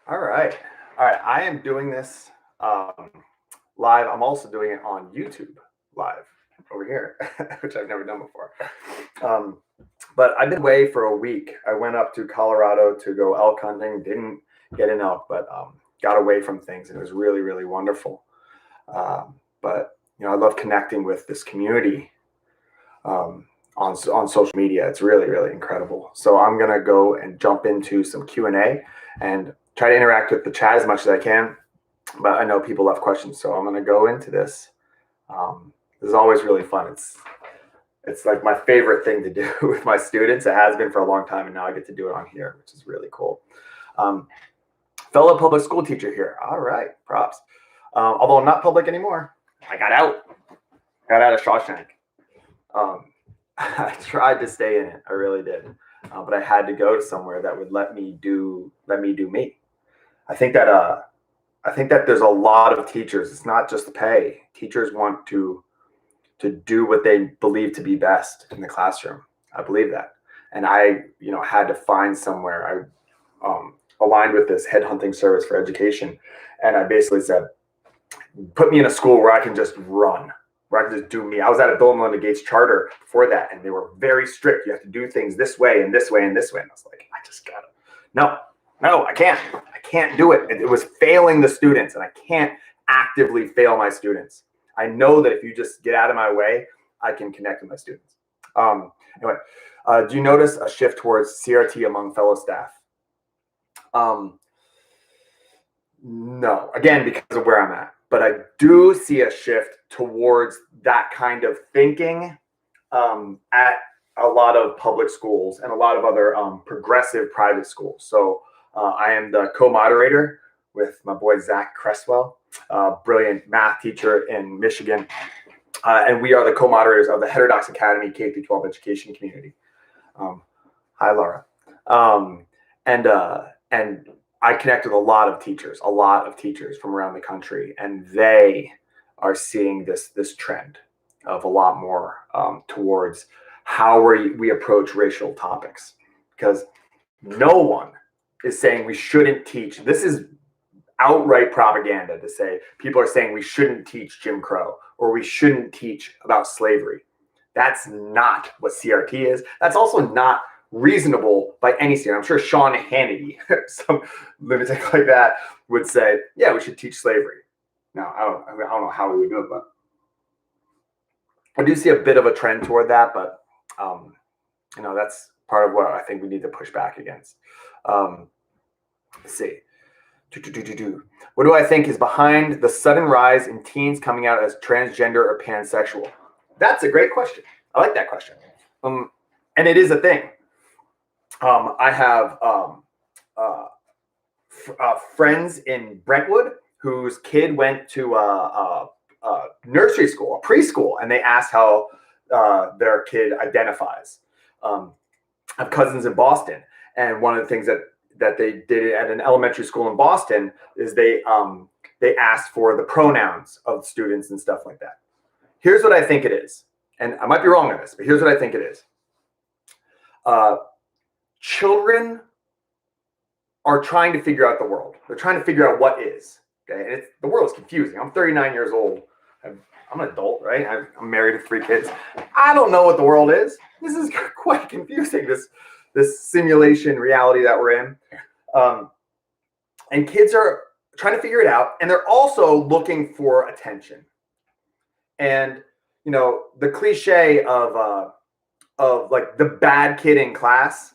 All right. All right. I am doing this live. I'm also doing it on YouTube live over here, which I've never done before. Um, but I've been away for a week. I went up to Colorado to go elk hunting. Didn't get an elk, but got away from things. And it was really, really wonderful. But I love connecting with this community on social media. It's really, really incredible. So I'm gonna go and jump into some Q&A and try to interact with the chat as much as I can. But I know people have questions, so I'm gonna go into this. This is always really fun. It's like my favorite thing to do with my students. It has been for a long time, and now I get to do it on here, which is really cool. Fellow public school teacher here. All right, props. Although I'm not public anymore. I got out of Shawshank. I tried to stay in it. I really did. But I had to go to somewhere that would let me do me. I think that there's a lot of teachers. It's not just the pay. Teachers want to do what they believe to be best in the classroom. I believe that. And I, had to find somewhere. I aligned with this headhunting service for education. And I basically said, put me in a school where I can just run, where I can just do me. I was at a Bill and Melinda Gates charter before that, and they were very strict. You have to do things this way and this way and this way. And I was like, I just gotta, no, I can't do it. It was failing the students, and I can't actively fail my students. I know that if you just get out of my way, I can connect with my students. Anyway, do you notice a shift towards CRT among fellow staff? No, again, because of where I'm at. But I do see a shift towards that kind of thinking at a lot of public schools and a lot of other progressive private schools. So I am the co-moderator with my boy, Zach Cresswell, brilliant math teacher in Michigan. And we are the co-moderators of the Heterodox Academy K-12 education community. Hi, Laura. And I connect with a lot of teachers from around the country, and they are seeing this trend of a lot more towards how we approach racial topics, because no one is saying we shouldn't teach. This is outright propaganda to say people are saying we shouldn't teach Jim Crow or we shouldn't teach about slavery. That's not what CRT is. That's also not reasonable by any standard. I'm sure Sean Hannity, some lunatic like that, would say, yeah, we should teach slavery. Now, I don't know how we would do it, but I do see a bit of a trend toward that, but that's part of what I think we need to push back against. Let's see. What do I think is behind the sudden rise in teens coming out as transgender or pansexual? That's a great question. I like that question. And it is a thing. I have friends in Brentwood whose kid went to a nursery school, a preschool, and they asked how their kid identifies. I have cousins in Boston, and one of the things that they did at an elementary school in Boston is they asked for the pronouns of students and stuff like that. Here's what I think it is, and I might be wrong on this, but here's what I think it is. Children are trying to figure out the world. They're trying to figure out what is. Okay, and the world is confusing. I'm 39 years old. I'm an adult, right? I'm married with 3 kids. I don't know what the world is. This is quite confusing. This simulation reality that we're in, and kids are trying to figure it out, and they're also looking for attention. And the cliche of like the bad kid in class.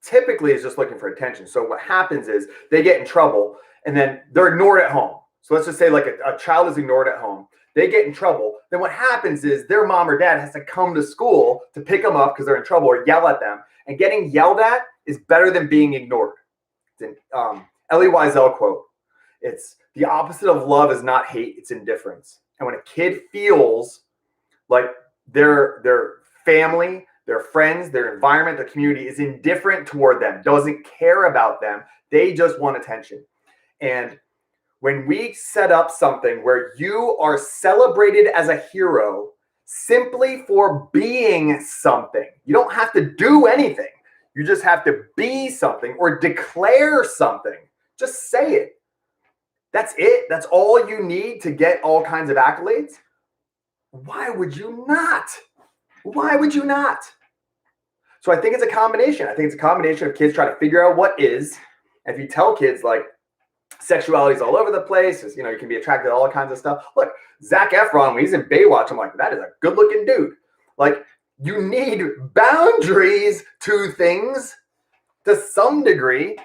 Typically is just looking for attention. So what happens is they get in trouble and then they're ignored at home. So let's just say like a child is ignored at home. They get in trouble. Then what happens is their mom or dad has to come to school to pick them up because they're in trouble or yell at them. And getting yelled at is better than being ignored. It's an Elie Wiesel quote. It's the opposite of love is not hate, it's indifference. And when a kid feels like their family, their friends, their environment, their community is indifferent toward them, doesn't care about them, they just want attention. And when we set up something where you are celebrated as a hero simply for being something, you don't have to do anything. You just have to be something or declare something. Just say it. That's it. That's all you need to get all kinds of accolades. Why would you not? Why would you not? So I think it's a combination. I think it's a combination of kids trying to figure out what is. And if you tell kids like sexuality is all over the place, you know, you can be attracted to all kinds of stuff. Look, Zac Efron, when he's in Baywatch, I'm like, that is a good looking dude. Like, you need boundaries to things to some degree.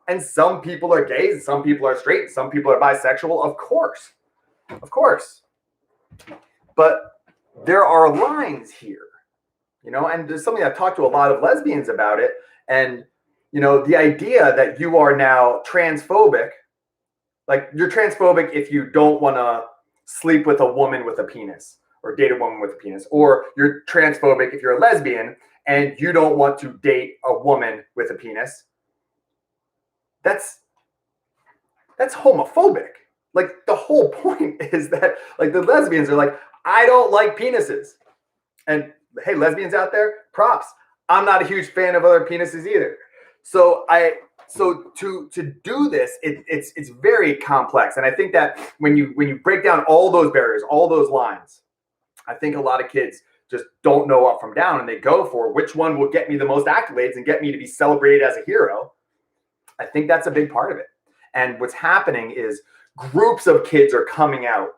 And some people are gay, some people are straight, some people are bisexual, of course. Of course. But there are lines here, you know, and there's something I've talked to a lot of lesbians about it. And, you know, the idea that you are now transphobic, like you're transphobic if you don't want to sleep with a woman with a penis or date a woman with a penis, or you're transphobic if you're a lesbian and you don't want to date a woman with a penis. That's homophobic. Like, the whole point is that, like, the lesbians are like, I don't like penises. And hey, lesbians out there, props. I'm not a huge fan of other penises either. So to do this, it's very complex. And I think that when you break down all those barriers, all those lines, I think a lot of kids just don't know up from down, and they go for which one will get me the most accolades and get me to be celebrated as a hero. I think that's a big part of it. And what's happening is groups of kids are coming out.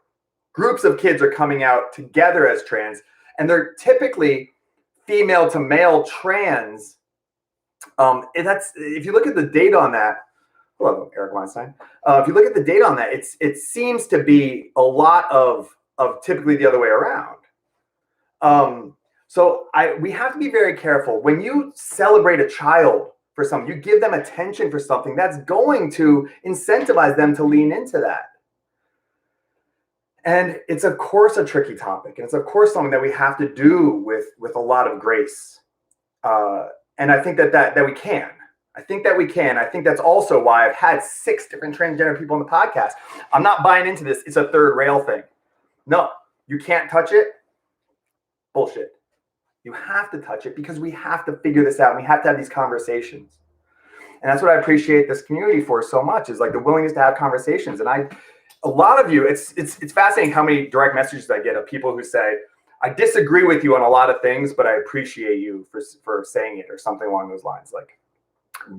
Groups of kids are coming out together as trans, and they're typically female to male trans. And that's, if you look at the data on that, hello, Eric Weinstein. If you look at the data on that, it seems to be a lot of typically the other way around. So we have to be very careful. When you celebrate a child for something, you give them attention for something, that's going to incentivize them to lean into that. And it's, of course, a tricky topic. And it's, of course, something that we have to do with a lot of grace. And I think that we can. I think that we can. I think that's also why I've had 6 different transgender people on the podcast. I'm not buying into this. It's a third rail thing. No, you can't touch it. Bullshit. You have to touch it because we have to figure this out. And we have to have these conversations. And that's what I appreciate this community for so much, is like the willingness to have conversations. And a lot of you, it's fascinating how many direct messages I get of people who say, I disagree with you on a lot of things, but I appreciate you for saying it, or something along those lines. Like,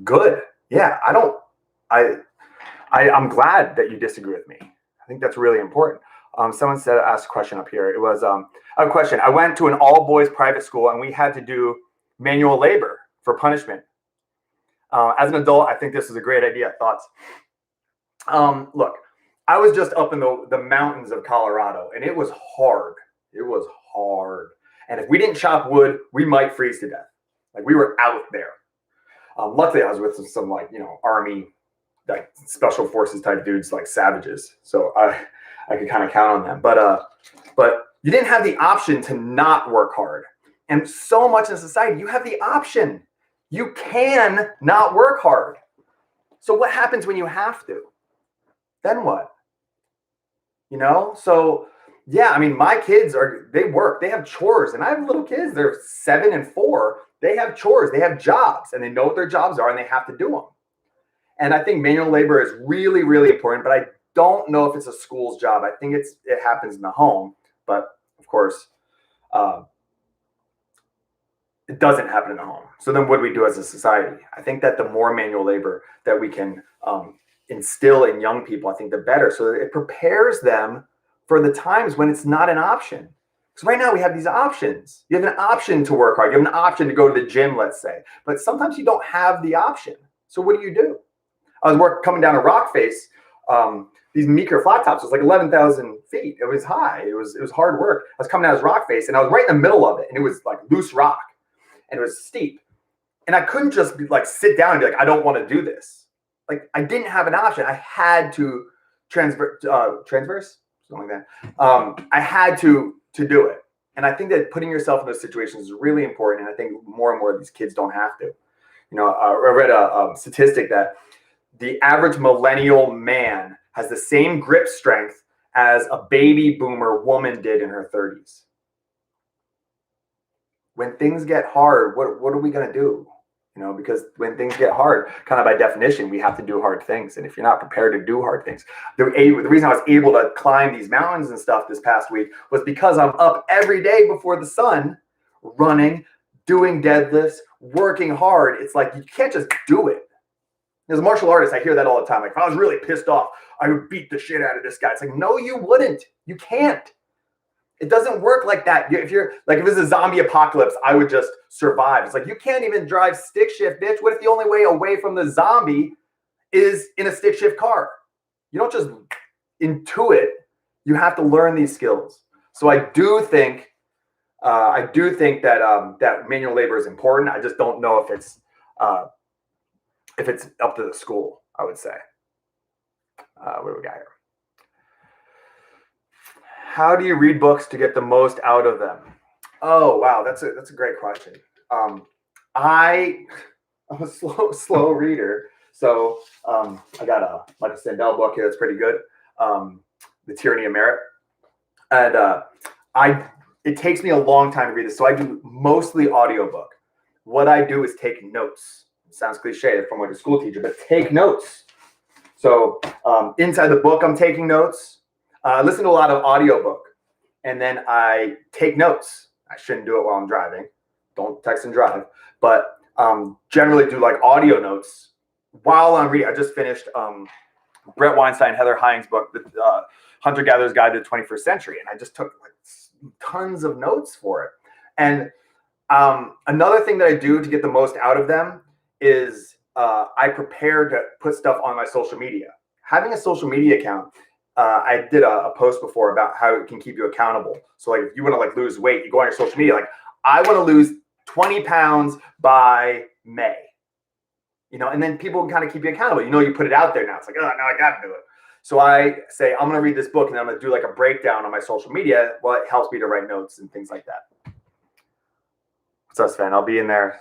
good. Yeah, I'm glad that you disagree with me. I think that's really important. Someone asked a question up here. It was a question. I went to an all boys private school and we had to do manual labor for punishment. As an adult, I think this is a great idea. Thoughts? Look, I was just up in the mountains of Colorado, and it was hard. It was hard. And if we didn't chop wood, we might freeze to death. Like, we were out there. Luckily, I was with some like, you know, Army, like special forces type dudes, like savages. So I could kind of count on them. But you didn't have the option to not work hard. And so much in society, you have the option. You can not work hard. So what happens when you have to? Then what? You know? So yeah, I mean, my kids they work, they have chores, and I have little kids, they're 7 and 4. They have chores, they have jobs, and they know what their jobs are, and they have to do them. And I think manual labor is really, really important, but I don't know if it's a school's job. I think it happens in the home, but of course, it doesn't happen in the home. So then what do we do as a society? I think that the more manual labor that we can instill in young people, I think the better. So that it prepares them for the times when it's not an option. Because right now we have these options. You have an option to work hard. You have an option to go to the gym, let's say. But sometimes you don't have the option. So what do? I was coming down a rock face, these Meeker flat tops. It was like 11,000 feet. It was high. It was hard work. I was coming down this rock face, and I was right in the middle of it, and it was like loose rock, and it was steep. And I couldn't just sit down and be like, I don't want to do this. Like, I didn't have an option. I had to transverse, something like that. I had to do it. And I think that putting yourself in those situations is really important. And I think more and more of these kids don't have to. You know, I read a statistic that the average millennial man has the same grip strength as a baby boomer woman did in her 30s. When things get hard, what are we going to do? because when things get hard, kind of by definition, we have to do hard things. And if you're not prepared to do hard things, the reason I was able to climb these mountains and stuff this past week was because I'm up every day before the sun, running, doing deadlifts, working hard. It's like, you can't just do it. As a martial artist, I hear that all the time. Like, if I was really pissed off, I would beat the shit out of this guy. It's like, no, you wouldn't. You can't. It doesn't work like that. If it was a zombie apocalypse, I would just survive. It's like, you can't even drive stick shift, bitch. What if the only way away from the zombie is in a stick shift car? You don't just intuit. You have to learn these skills. So I do think that that manual labor is important. I just don't know if it's up to the school, I would say. What do we got here? How do you read books to get the most out of them? Oh, wow. That's a great question. I'm a slow reader. So I got a Sandel book here that's pretty good. The Tyranny of Merit. And it takes me a long time to read this. So I do mostly audiobook. What I do is take notes. It sounds cliche from like a school teacher, but take notes. So inside the book, I'm taking notes. I listen to a lot of audiobook, and then I take notes. I shouldn't do it while I'm driving. Don't text and drive. But generally do like audio notes while I'm reading. I just finished Brett Weinstein, Heather Hines' book, The Hunter-Gatherer's Guide to the 21st Century. And I just took like tons of notes for it. And another thing that I do to get the most out of them is I prepare to put stuff on my social media. Having a social media account, I did a post before about how it can keep you accountable. So like, if you want to like lose weight, you go on your social media, like, I want to lose 20 pounds by May, and then people can kind of keep you accountable. You put it out there now. It's like, oh, now I got to do it. So I say, I'm going to read this book and I'm going to do like a breakdown on my social media. Well, it helps me to write notes and things like that. What's up, Sven? I'll be in there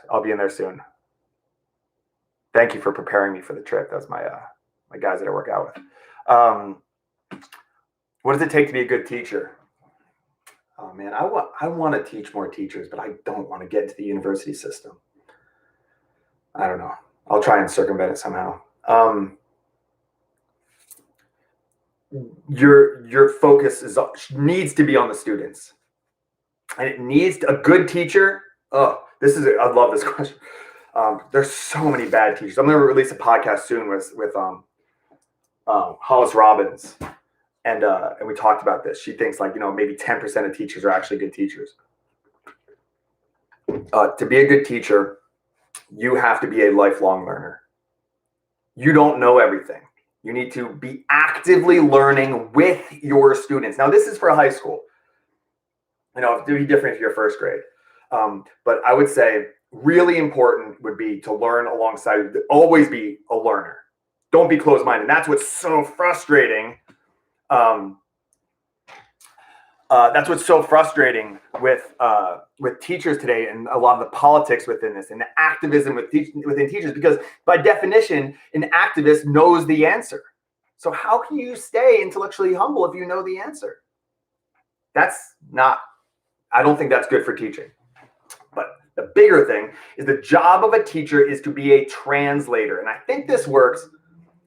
soon. Thank you for preparing me for the trip. That's my guys that I work out with. What does it take to be a good teacher? Oh man, I want to teach more teachers, but I don't want to get into the university system. I don't know. I'll try and circumvent it somehow. Your focus needs to be on the students, and it needs a good teacher. I love this question. There's so many bad teachers. I'm going to release a podcast soon with Hollis Robbins. And we talked about this. She thinks like, maybe 10% of teachers are actually good teachers. To be a good teacher, you have to be a lifelong learner. You don't know everything. You need to be actively learning with your students. Now, this is for high school. It would be different if you're first grade. But I would say really important would be to learn alongside, always be a learner. Don't be closed-minded. That's what's so frustrating. That's what's so frustrating with teachers today, and a lot of the politics within this, and the activism within teachers, because by definition, an activist knows the answer. So how can you stay intellectually humble if you know the answer? I don't think that's good for teaching. But the bigger thing is the job of a teacher is to be a translator. And I think this works.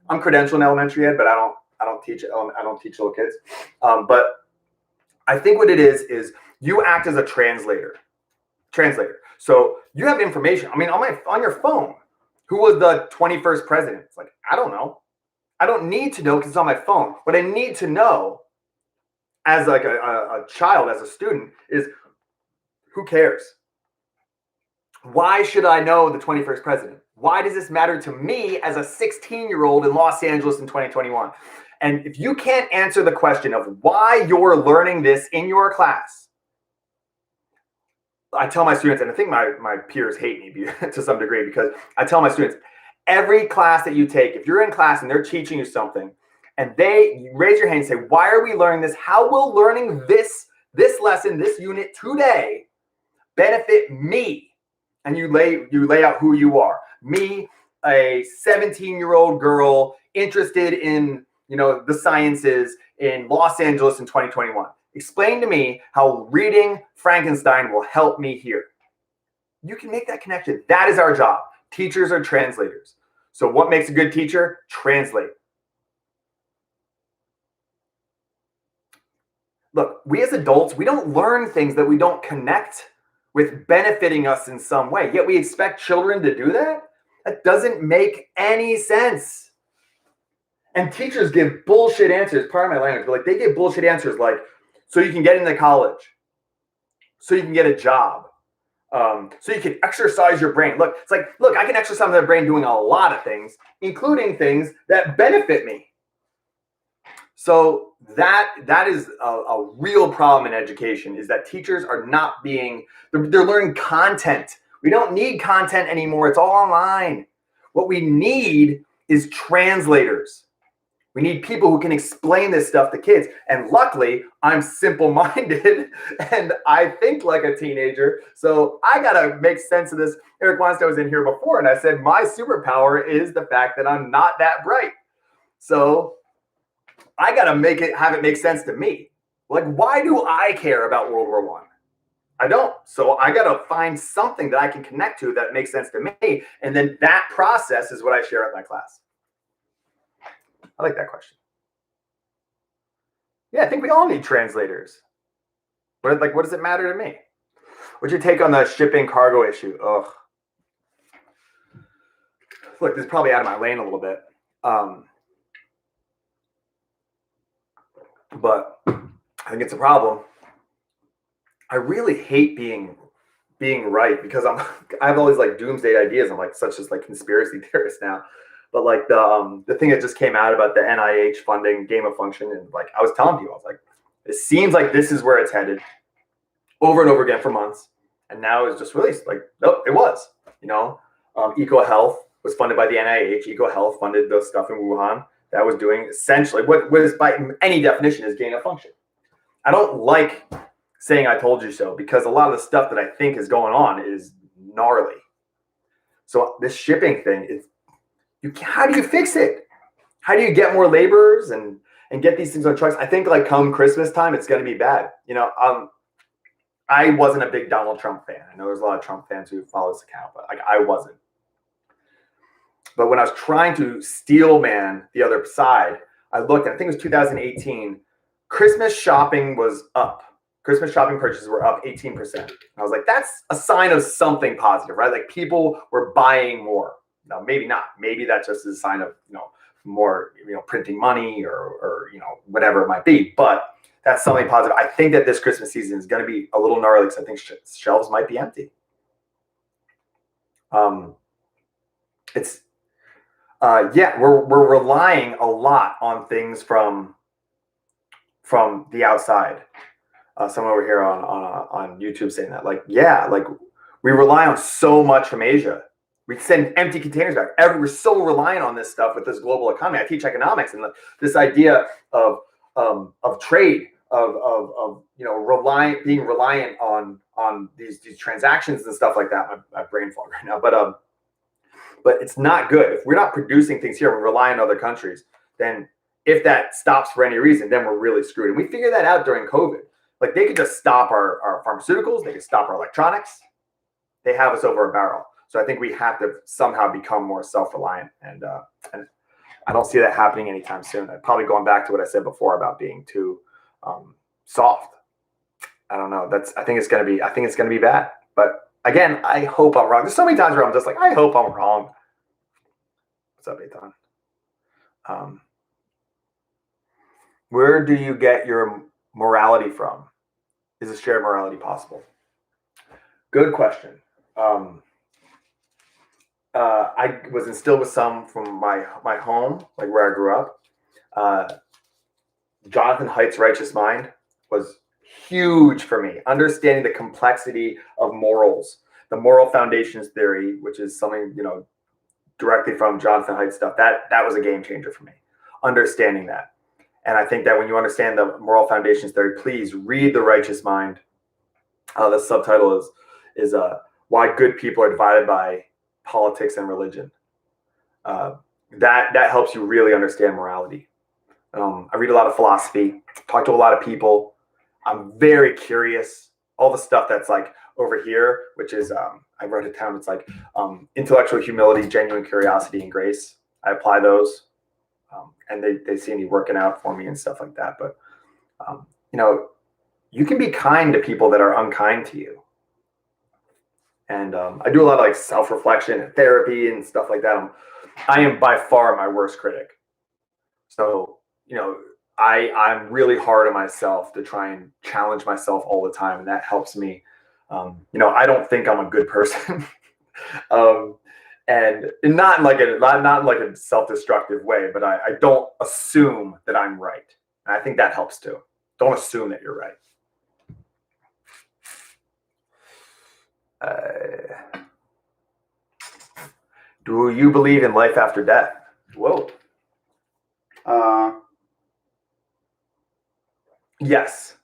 I'm credentialed in elementary ed, but I don't teach little kids. But I think what it is you act as a translator. So you have information. I mean, on your phone, who was the 21st president? It's like, I don't know. I don't need to know because it's on my phone. What I need to know as like a child, as a student, is who cares? Why should I know the 21st president? Why does this matter to me as a 16-year-old in Los Angeles in 2021? And if you can't answer the question of why you're learning this in your class, I tell my students, and I think my peers hate me to some degree, because I tell my students, every class that you take, if you're in class and they're teaching you something, and you raise your hand and say, why are we learning this? How will learning this lesson, this unit today benefit me? And you lay out who you are. Me, a 17-year-old girl interested in the sciences in Los Angeles in 2021. Explain to me how reading Frankenstein will help me here. You can make that connection. That is our job. Teachers are translators. So what makes a good teacher? Translate. Look, we as adults, we don't learn things that we don't connect with benefiting us in some way. Yet we expect children to do that? That doesn't make any sense. And teachers give bullshit answers, pardon my language, but like they give bullshit answers like, so you can get into college, so you can get a job, so you can exercise your brain. Look, it's like, look, I can exercise my brain doing a lot of things, including things that benefit me. So that is a real problem in education, is that teachers are not being, they're learning content. We don't need content anymore. It's all online. What we need is translators. We need people who can explain this stuff to kids. And luckily, I'm simple-minded and I think like a teenager. So I got to make sense of this. Eric Weinstein was in here before, and I said, my superpower is the fact that I'm not that bright. So I got to have it make sense to me. Like, why do I care about World War I? I don't. So I got to find something that I can connect to that makes sense to me. And then that process is what I share at my class. I like that question. Yeah, I think we all need translators. What does it matter to me? What's your take on the shipping cargo issue? Ugh. Look, this is probably out of my lane a little bit. But I think it's a problem. I really hate being right, because I have all these like doomsday ideas. I'm like such as like conspiracy theorist now. But like the thing that just came out about the NIH funding gain of function, and like I was telling people, I was like, it seems like this is where it's headed, over and over again for months, and now it's just released. Like, nope, it was. EcoHealth was funded by the NIH. EcoHealth funded the stuff in Wuhan that was doing essentially what is by any definition is gain of function. I don't like saying I told you so, because a lot of the stuff that I think is going on is gnarly. So this shipping thing is, how do you fix it? How do you get more laborers and get these things on trucks? I think like come Christmas time, it's going to be bad. I wasn't a big Donald Trump fan. I know there's a lot of Trump fans who follow this account, but like I wasn't. But when I was trying to steel man the other side, I looked, and I think it was 2018, Christmas shopping was up. Christmas shopping purchases were up 18%. I was like, that's a sign of something positive, right? Like people were buying more. Now, maybe not. Maybe that just is a sign of, more, printing money or whatever it might be. But that's something positive. I think that this Christmas season is going to be a little gnarly, because I think shelves might be empty. We're relying a lot on things from the outside. Someone over here on YouTube saying that, we rely on so much from Asia. We send empty containers back. We're so reliant on this stuff with this global economy. I teach economics, and this idea of trade, being reliant on these transactions and stuff like that. My brain fog right now, but it's not good. If we're not producing things here, we rely on other countries. Then if that stops for any reason, then we're really screwed. And we figured that out during COVID. Like they could just stop our pharmaceuticals. They could stop our electronics. They have us over a barrel. So I think we have to somehow become more self-reliant, and I don't see that happening anytime soon. I'm probably going back to what I said before about being too soft. I don't know. I think it's going to be bad. But again, I hope I'm wrong. There's so many times where I'm just like, I hope I'm wrong. What's up, Ethan? Where do you get your morality from? Is a shared morality possible? Good question. I was instilled with some from my home, like where I grew up. Jonathan Haidt's Righteous Mind was huge for me. Understanding the complexity of morals, the moral foundations theory, which is something, directly from Jonathan Haidt's stuff, that was a game changer for me. Understanding that. And I think that when you understand the moral foundations theory, please read The Righteous Mind. The subtitle is Why Good People Are Divided by Politics and Religion. That helps you really understand morality. I read a lot of philosophy, talk to a lot of people. I'm very curious. All the stuff that's like, over here, which is, I wrote it down. It's like intellectual humility, genuine curiosity, and grace. I apply those, and they see me working out for me and stuff like that. But, you can be kind to people that are unkind to you. And I do a lot of like self-reflection and therapy and stuff like that. I am by far my worst critic. So, I'm really hard on myself to try and challenge myself all the time. And that helps me. I don't think I'm a good person. And not in like a self-destructive way, but I don't assume that I'm right. And I think that helps too. Don't assume that you're right. Do you believe in life after death? Whoa. Yes.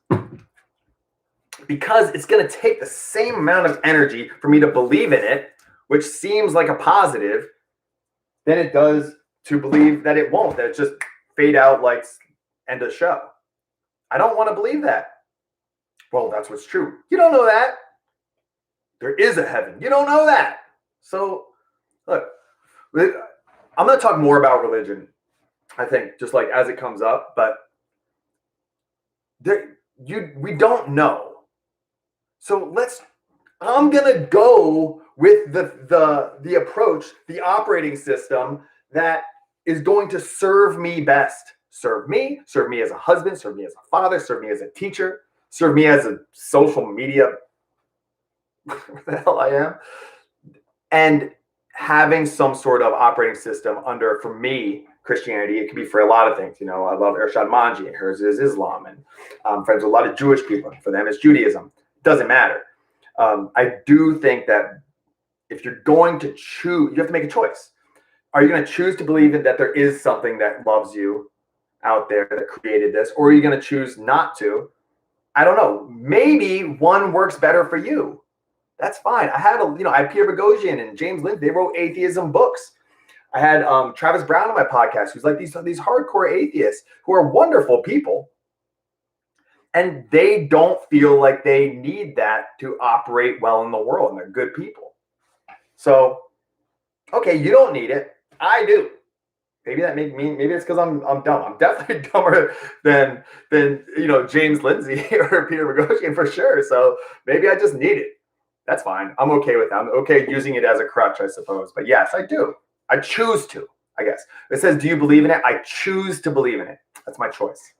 Because it's going to take the same amount of energy for me to believe in it, which seems like a positive, than it does to believe that it won't, that it just fade out like end of show. I don't want to believe that. Well, that's what's true. You don't know that. There is a heaven. You don't know that. So, look, I'm going to talk more about religion, I think, just like as it comes up, but we don't know. So I'm going to go with the approach, the operating system that is going to serve me best. Serve me as a husband, serve me as a father, serve me as a teacher, serve me as a social media, where the hell I am. And having some sort of operating system under, for me, Christianity, it could be for a lot of things. I love Ershad Manji, and hers is Islam, and I'm friends with a lot of Jewish people. For them, it's Judaism. It doesn't matter. I do think that if you're going to choose, you have to make a choice. Are you going to choose to believe that there is something that loves you out there that created this, or are you going to choose not to? I don't know. Maybe one works better for you. That's fine. I had Pierre Boghossian and James Lindsay. They wrote atheism books. I had Travis Brown on my podcast, who's like these hardcore atheists who are wonderful people. And they don't feel like they need that to operate well in the world, and they're good people. So, okay, you don't need it. I do. Maybe it's because I'm dumb. I'm definitely dumber than James Lindsay or Peter Boghossian for sure. So maybe I just need it. That's fine. I'm okay with that. I'm okay using it as a crutch, I suppose. But yes, I do. I choose to, I guess. It says, do you believe in it? I choose to believe in it. That's my choice.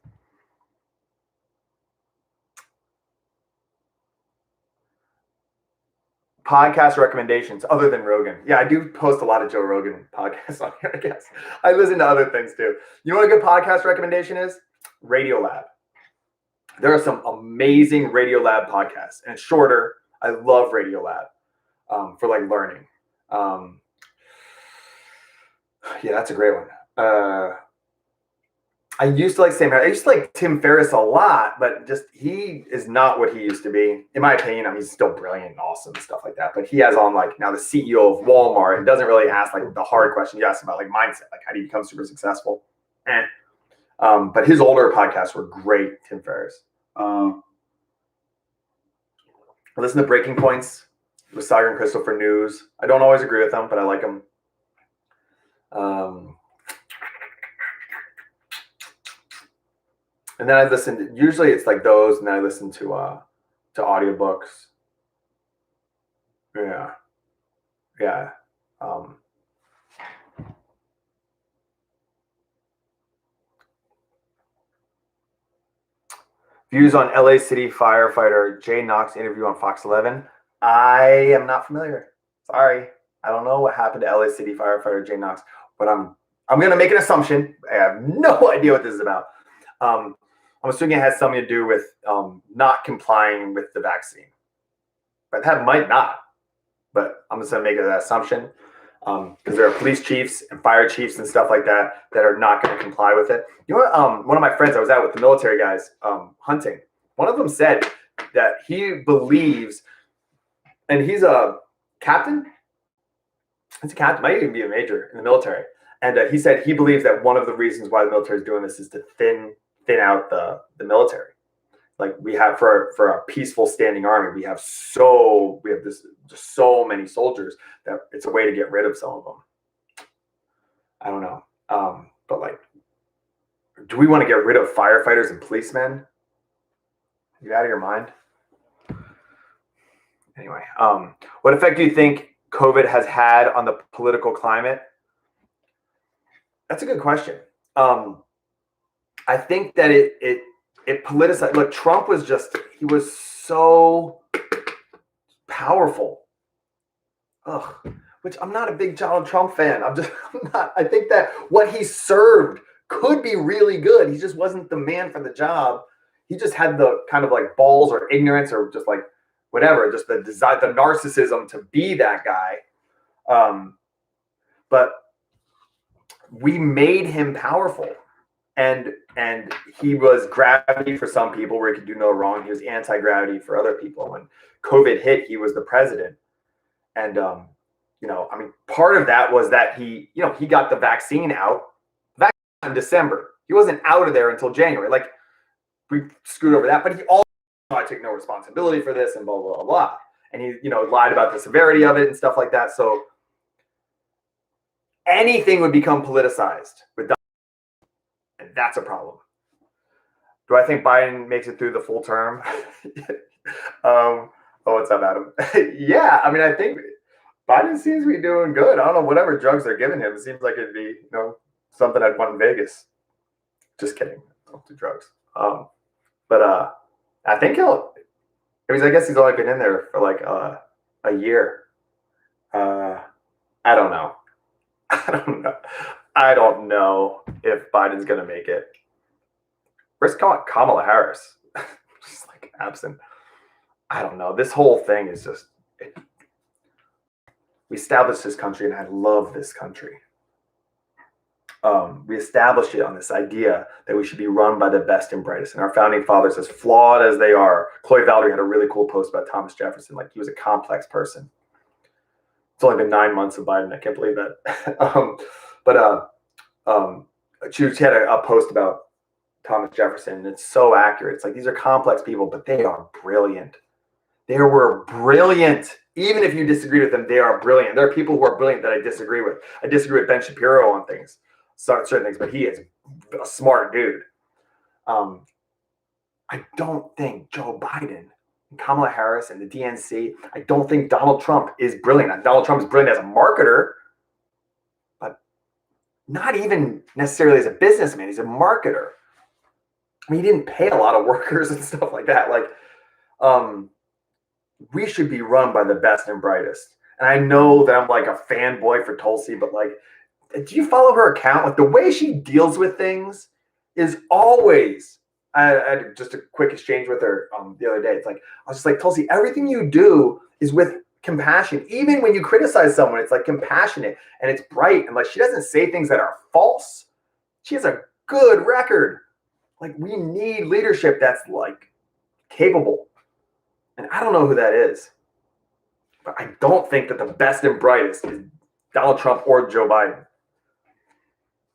Podcast recommendations other than Rogan. Yeah, I do post a lot of Joe Rogan podcasts on here, I guess. I listen to other things too. You know what a good podcast recommendation is? Radiolab. There are some amazing Radiolab podcasts, and it's shorter. I love Radiolab for like learning. Yeah, that's a great one. I used to like Sam Harris. I used to like Tim Ferriss a lot, but just he is not what he used to be. In my opinion, I mean, he's still brilliant and awesome and stuff like that. But he has on like now the CEO of Walmart and doesn't really ask like the hard question. He asks about like mindset, like how do you become super successful? But his older podcasts were great, Tim Ferriss. I listen to Breaking Points with Sagar and Crystal for news. I don't always agree with them, but I like them. And then I listen. Usually it's like those, and then I listen to audiobooks. Yeah. Views on LA City firefighter Jay Knox interview on Fox 11. I am not familiar. Sorry, I don't know what happened to LA City firefighter Jay Knox, but I'm gonna make an assumption. I have no idea what this is about. I'm assuming it has something to do with not complying with the vaccine, but that might not. But I'm just gonna make an assumption because there are police chiefs and fire chiefs and stuff like that are not going to comply with it. You know what? One of my friends I was out with, the military guys hunting, one of them said that he believes, and he's a captain. He's a captain, might even be a major in the military. And he said he believes that one of the reasons why the military is doing this is to thin out the military. Like we have for a peaceful standing army, we have this just so many soldiers that it's a way to get rid of some of them. I don't know. But like, do we want to get rid of firefighters and policemen? Are you out of your mind? Anyway, what effect do you think COVID has had on the political climate? That's a good question. I think that it politicized. Look, Trump was he was so powerful. Ugh. Which I'm not a big Donald Trump fan. I'm not. I think that what he served could be really good. He just wasn't the man for the job. He just had the kind of like balls or ignorance or just like whatever, just the desire, the narcissism to be that guy. But we made him powerful. And he was gravity for some people where he could do no wrong. He was anti-gravity for other people. When COVID hit, he was the president. And, I mean, part of that was that he got the vaccine out in December. He wasn't out of there until January. Like, we screwed over that. But he also took no responsibility for this and blah, blah, blah, blah. And he, lied about the severity of it and stuff like that. So anything would become politicized with Donald. And that's a problem. Do I think Biden makes it through the full term? What's up, Adam? Yeah, I mean, I think Biden seems to be doing good. I don't know, whatever drugs they're giving him, it seems like it'd be, something I'd want in Vegas. Just kidding. Don't do drugs. But I think I guess he's only been in there for like a year. I don't know. I don't know if Biden's going to make it. Where's Kamala Harris? Just like absent. I don't know. This whole thing is just, we established this country, and I love this country. We established it on this idea that we should be run by the best and brightest. And our founding fathers, as flawed as they are, Chloe Valdry had a really cool post about Thomas Jefferson. Like, he was a complex person. It's only been 9 months of Biden. I can't believe that. She had a post about Thomas Jefferson, and it's so accurate. It's like, these are complex people, but they are brilliant. They were brilliant. Even if you disagree with them, they are brilliant. There are people who are brilliant that I disagree with. I disagree with Ben Shapiro on things, certain things, but he is a smart dude. I don't think Joe Biden, Kamala Harris, and the DNC, I don't think Donald Trump is brilliant. Donald Trump is brilliant as a marketer, but not even necessarily as a businessman. He's a marketer. I mean, he didn't pay a lot of workers and stuff like that. Like, we should be run by the best and brightest. And I know that I'm like a fanboy for Tulsi, but like, do you follow her account? Like, the way she deals with things is always, I had just a quick exchange with her the other day. It's like, I was just like, Tulsi, everything you do is with compassion. Even when you criticize someone, it's like compassionate and it's bright. And like, she doesn't say things that are false. She has a good record. Like, we need leadership that's like capable. And I don't know who that is, but I don't think that the best and brightest is Donald Trump or Joe Biden.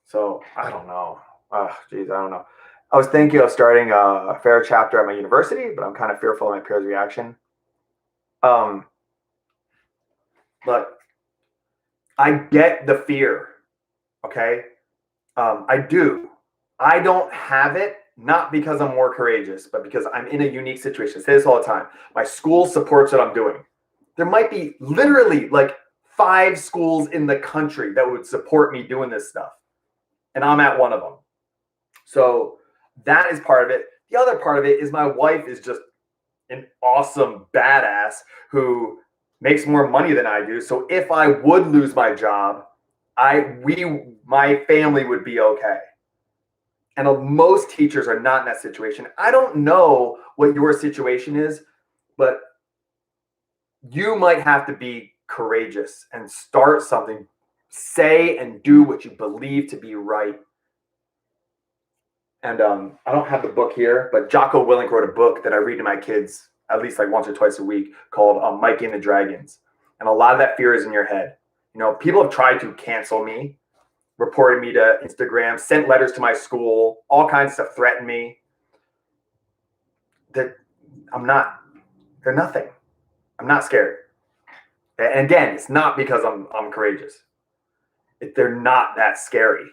So I don't know. I don't know. I was thinking of starting a fair chapter at my university, but I'm kind of fearful of my peers' reaction. But I get the fear. Okay. I do. I don't have it. Not because I'm more courageous, but because I'm in a unique situation. I say this all the time. My school supports what I'm doing. There might be literally like 5 schools in the country that would support me doing this stuff. And I'm at one of them. So that is part of it. The other part of it is my wife is just an awesome badass who makes more money than I do. So if I would lose my job, my family would be okay. And most teachers are not in that situation. I don't know what your situation is, but you might have to be courageous and start something. Say and do what you believe to be right. And I don't have the book here, but Jocko Willink wrote a book that I read to my kids at least like once or twice a week called Mike and the Dragons. And a lot of that fear is in your head. People have tried to cancel me, reported me to Instagram, sent letters to my school, all kinds of stuff, threatened me. That they're nothing. I'm not scared. And again, it's not because I'm courageous. They're not that scary.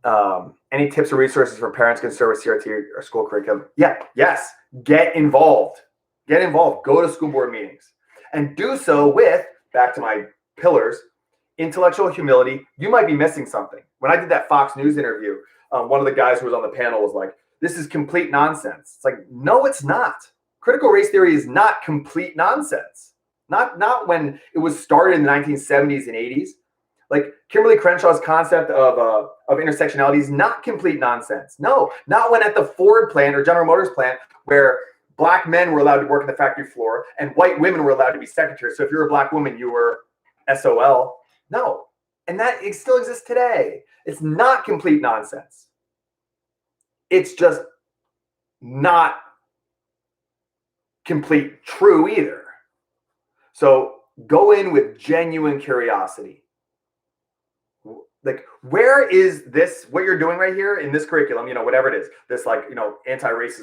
Any tips or resources for parents concerned with CRT or school curriculum? Yes. Get involved. Go to school board meetings and do so with, back to my pillars, intellectual humility. You might be missing something. When I did that Fox News interview, one of the guys who was on the panel was like, this is complete nonsense. It's like, no, it's not. Critical race theory is not complete nonsense. Not when it was started in the 1970s and 80s. Like Kimberly Crenshaw's concept of intersectionality is not complete nonsense. No, not when at the Ford plant or General Motors plant where black men were allowed to work on the factory floor and white women were allowed to be secretaries. So if you're a black woman, you were SOL. No. And that it still exists today. It's not complete nonsense. It's just not complete true either. So go in with genuine curiosity. Like, where is this, what you're doing right here in this curriculum, whatever it is, this anti-racism